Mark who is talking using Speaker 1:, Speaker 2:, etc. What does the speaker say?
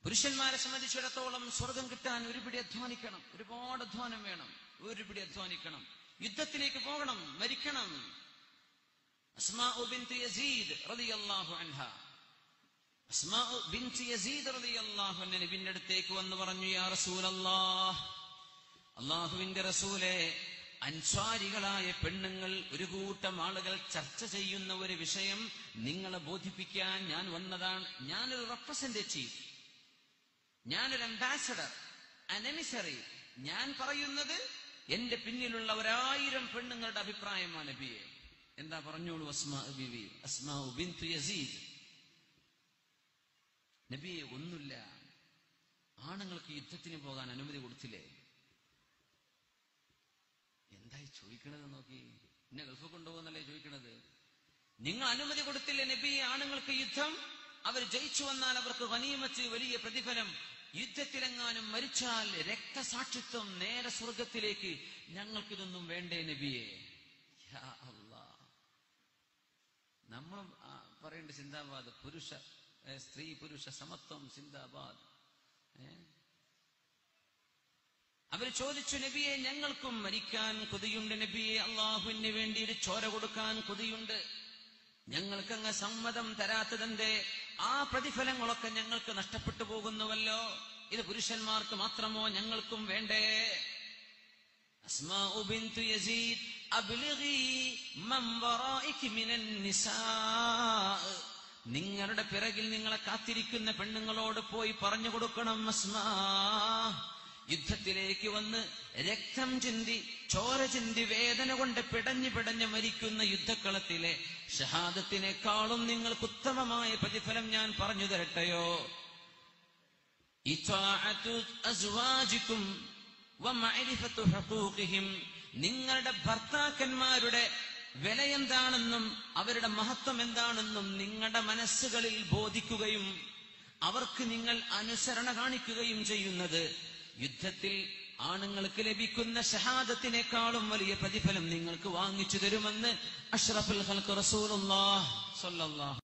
Speaker 1: പുരുഷന്മാരെ സംബന്ധിച്ചിടത്തോളം സ്വർഗം കിട്ടാൻ ഒരുപിടി അധ്വാനിക്കണം, ഒരുപാട് അധ്വാനം വേണം, ഒരുപിടി അധ്വാനിക്കണം, യുദ്ധത്തിലേക്ക് പോകണം, മരിക്കണം. അസ്മാഉ ബിൻത് യസീദ് റളിയല്ലാഹു അൻഹ, അസ്മാഉ ബിൻത് യസീദ് റളിയല്ലാഹു അൻഹ നബിയുടെ അടുത്തേക്ക് വന്ന് പറഞ്ഞു, യാ റസൂലല്ലാഹ്, അല്ലാഹുവിന്റെ റസൂലേ, അൻസ്വാരികളായ പെണ്ണുങ്ങൾ ഒരു കൂട്ടം ആളുകൾ ചർച്ച ചെയ്യുന്ന ഒരു വിഷയം നിങ്ങളെ ബോധിപ്പിക്കാൻ ഞാൻ വന്നതാണ്. ഞാനൊരു റെപ്രസെന്റേറ്റീവ്, ഞാനൊരു അംബാസഡർ, അനമിസറി. ഞാൻ പറയുന്നത് എന്റെ പിന്നിലുള്ള 1000 പെണ്ണുങ്ങളുടെ അഭിപ്രായമാണ് നബിയെ. എന്താ പറഞ്ഞോളൂ അസ്മാഉ ബിവി, അസ്മാഉ ബിൻത് യസീദ്. നബിയെ, ഒന്നുമില്ല, ആണുങ്ങൾക്ക് യുദ്ധത്തിന് പോകാൻ അനുമതി കൊടുത്തില്ലേ? എന്തായി ചോദിക്കണത് നോക്കി, എന്നെ ഗൾഫ് കൊണ്ടുപോകുന്നല്ലേ ചോദിക്കണത്. നിങ്ങൾ അനുമതി കൊടുത്തില്ലേ നബിയെ ആണുങ്ങൾക്ക് യുദ്ധം? അവർ ജയിച്ചു വന്നാൽ അവർക്ക് ഗനീമത്ത്, വലിയ പ്രതിഫലം. യുദ്ധത്തിലെങ്ങാനും മരിച്ചാൽ രക്തസാക്ഷിത്വം, നേരെ സ്വർഗത്തിലേക്ക്. ഞങ്ങൾക്കിതൊന്നും വേണ്ടേ നബിയെ? യാ അല്ലാഹ്, നമ്മൾ പറയേണ്ട സിന്ദാബാദ്, സ്ത്രീ പുരുഷ സമത്വം സിന്ദാബാദ്. അവര് ചോദിച്ചു, നബിയെ, ഞങ്ങൾക്കും മരിക്കാൻ കൊതിയുണ്ട് നബിയെ, അള്ളാഹുവിന് വേണ്ടി ഒരു ചോര കൊടുക്കാൻ കൊതിയുണ്ട്. ഞങ്ങൾക്കങ്ങ് സമ്മതം തരാത്തതിന്റെ ആ പ്രതിഫലങ്ങളൊക്കെ ഞങ്ങൾക്ക് നഷ്ടപ്പെട്ടു പോകുന്നുവല്ലോ. ഇത് പുരുഷന്മാർക്ക് മാത്രമോ, ഞങ്ങൾക്കും വേണ്ടേ? അസ്മാഉ ബിൻതു യസീദ്, അബ്ലിഗി മൻ വറാഇകി മിനൻ നിസാ, നിങ്ങളുടെ പിറകിൽ നിങ്ങളെ കാത്തിരിക്കുന്ന പെണ്ണുങ്ങളോട് പോയി പറഞ്ഞു കൊടുക്കണം, അസ്മാ, യുദ്ധത്തിലേക്ക് വന്ന് രക്തം ചിന്തി, ചോര ചിന്തി, വേദന കൊണ്ട് പിടഞ്ഞു മരിക്കുന്ന യുദ്ധക്കളത്തിലെ ഷഹാദത്തിനേക്കാളും നിങ്ങൾക്ക് ഉത്തമമായ പ്രതിഫലം ഞാൻ പറഞ്ഞു തരട്ടെയോ? ഇത്വാഅതു അസ്വാജികും വമഅരിഫതു ഹുഖൂഖിഹിം, നിങ്ങളുടെ ഭർത്താക്കന്മാരുടെ വില എന്താണെന്നും അവരുടെ മഹത്വം എന്താണെന്നും നിങ്ങളുടെ മനസ്സുകളിൽ ബോധിക്കുകയും അവർക്ക് നിങ്ങൾ അനുസരണ കാണിക്കുകയും ചെയ്യുന്നത് യുദ്ധത്തിൽ ആണുങ്ങൾക്ക് ലഭിക്കുന്ന ഷഹാദത്തിനേക്കാളും വലിയ പ്രതിഫലം നിങ്ങൾക്ക് വാങ്ങിച്ചു തരുമെന്ന് അഷ്റഫുൽ ഖൽഖ് റസൂലുള്ളാഹി സ്വല്ലല്ലാഹു